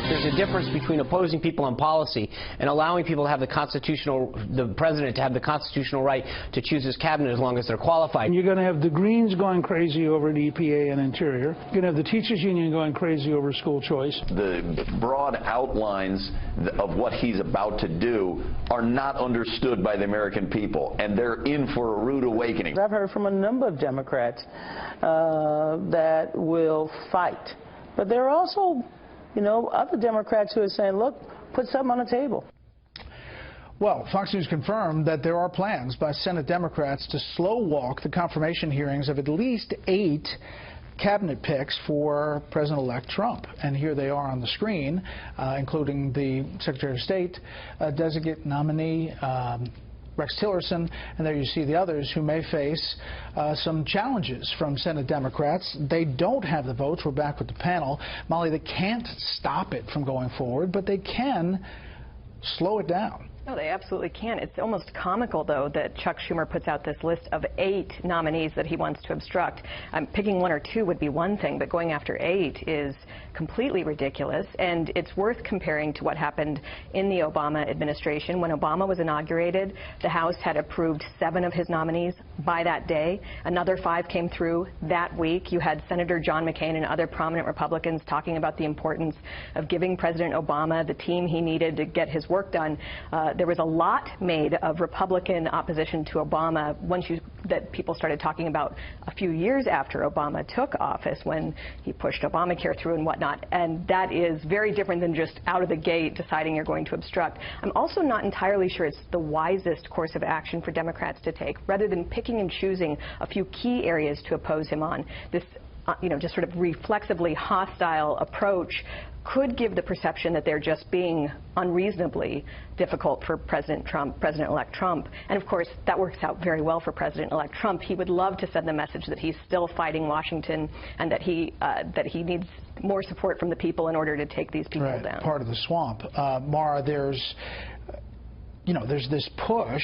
There's a difference between opposing people on policy and allowing people to have the president to have the constitutional right to choose his cabinet as long as they're qualified. You're going to have the Greens going crazy over the EPA and Interior. You're going to have the teachers union going crazy over school choice. The broad outlines of what he's about to do are not understood by the American people, and they're in for a rude awakening. I've heard from a number of Democrats that will fight. But there are also, other Democrats who are saying, look, put something on the table. Well, Fox News confirmed that there are plans by Senate Democrats to slow walk the confirmation hearings of at least 8 cabinet picks for President-elect Trump. And here they are on the screen, including the Secretary of State designate nominee, Rex Tillerson, and there you see the others who may face some challenges from Senate Democrats. They don't have the votes. We're back with the panel. Molly, they can't stop it from going forward, but they can slow it down. No, they absolutely can. It's almost comical, though, that Chuck Schumer puts out this list of 8 nominees that he wants to obstruct. Picking 1 or 2 would be one thing, but going after 8 is completely ridiculous. And it's worth comparing to what happened in the Obama administration. When Obama was inaugurated, the House had approved 7 of his nominees by that day. Another 5 came through that week. You had Senator John McCain and other prominent Republicans talking about the importance of giving President Obama the team he needed to get his work done. There was a lot made of Republican opposition to Obama that people started talking about a few years after Obama took office, when he pushed Obamacare through and whatnot. And that is very different than just out of the gate deciding you're going to obstruct. I'm also not entirely sure it's the wisest course of action for Democrats to take. Rather than picking and choosing a few key areas to oppose him on, this just sort of reflexively hostile approach could give the perception that they're just being unreasonably difficult for President-elect Trump. And of course, that works out very well for President-elect Trump. He would love to send the message that he's still fighting Washington and that he needs more support from the people in order to take these people down. Part of the swamp. Mara, there's this push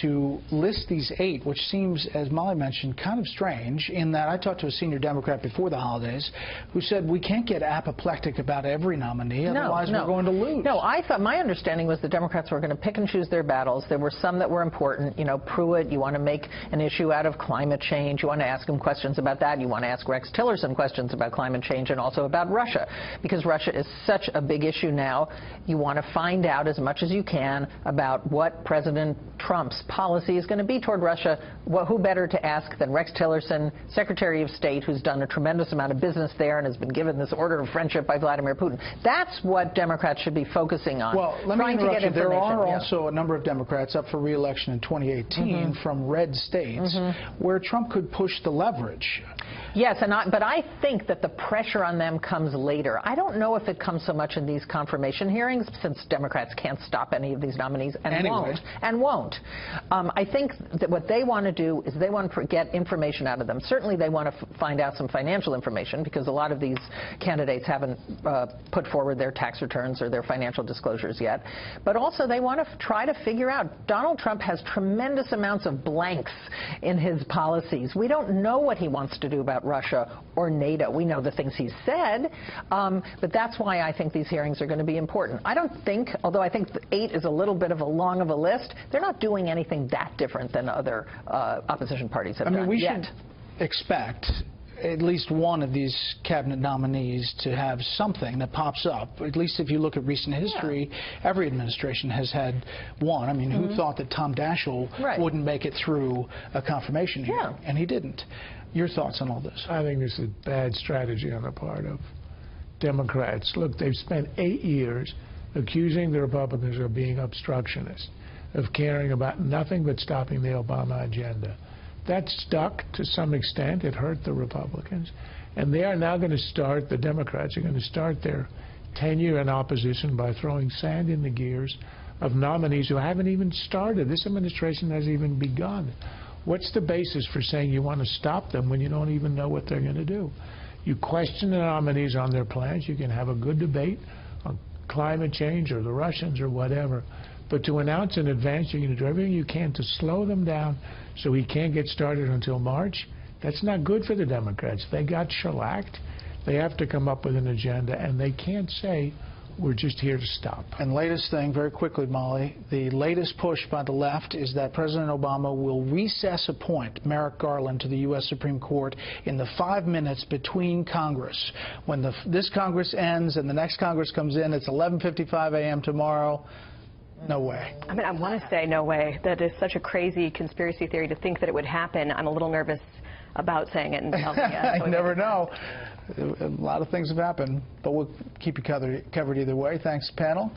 to list these 8, which seems, as Molly mentioned, kind of strange, in that I talked to a senior Democrat before the holidays who said we can't get apoplectic about every nominee, otherwise we're going to lose. No, I thought, my understanding was the Democrats were going to pick and choose their battles. There were some that were important. Pruitt, you want to make an issue out of climate change. You want to ask him questions about that. You want to ask Rex Tillerson questions about climate change and also about Russia, because Russia is such a big issue now. You want to find out as much as you can about what President Trump's policy is going to be toward Russia. Well, who better to ask than Rex Tillerson, Secretary of State, who's done a tremendous amount of business there and has been given this order of friendship by Vladimir Putin. That's what Democrats should be focusing on. Well, let me interrupt you. There are also a number of Democrats up for re-election in 2018 from red states where Trump could push the leverage. Yes, but I think that the pressure on them comes later. I don't know if it comes so much in these confirmation hearings, since Democrats can't stop any of these nominees and won't. I think that what they want to do is they want to get information out of them. Certainly they want to find out some financial information, because a lot of these candidates haven't put forward their tax returns or their financial disclosures yet. But also they want to try to figure out, Donald Trump has tremendous amounts of blanks in his policies. We don't know what he wants to do about Russia or NATO. We know the things he's said, but that's why I think these hearings are going to be important. I don't think, although I think 8 is a little bit of a long of a list, they're not doing anything that different than other opposition parties have done we yet. should expect at least one of these cabinet nominees to have something that pops up. At least if you look at recent history, every administration has had one. I mean, who thought that Tom Daschle wouldn't make it through a confirmation hearing? And he didn't. Your thoughts on all this? I think this is bad strategy on the part of Democrats. Look, they've spent 8 years accusing the Republicans of being obstructionists, of caring about nothing but stopping the Obama agenda. That stuck to some extent. It hurt the Republicans. And they are now going to start, the Democrats are going to start their tenure in opposition by throwing sand in the gears of nominees who haven't even started. This administration hasn't even begun. What's the basis for saying you want to stop them when you don't even know what they're going to do? You question the nominees on their plans. You can have a good debate on climate change or the Russians or whatever. But to announce in advance you're going to do everything you can to slow them down so he can't get started until March, that's not good for the Democrats. They got shellacked. They have to come up with an agenda, and they can't say, we're just here to stop. And latest thing, very quickly, Molly, the latest push by the left is that President Obama will appoint Merrick Garland to the U.S. Supreme Court in the 5 minutes between Congress. When this Congress ends and the next Congress comes in, it's 11:55 a.m. tomorrow. No way. I mean, I want to say no way. That is such a crazy conspiracy theory to think that it would happen. I'm a little nervous about saying it and telling you. You never know. A lot of things have happened, but we'll keep you covered either way. Thanks, panel.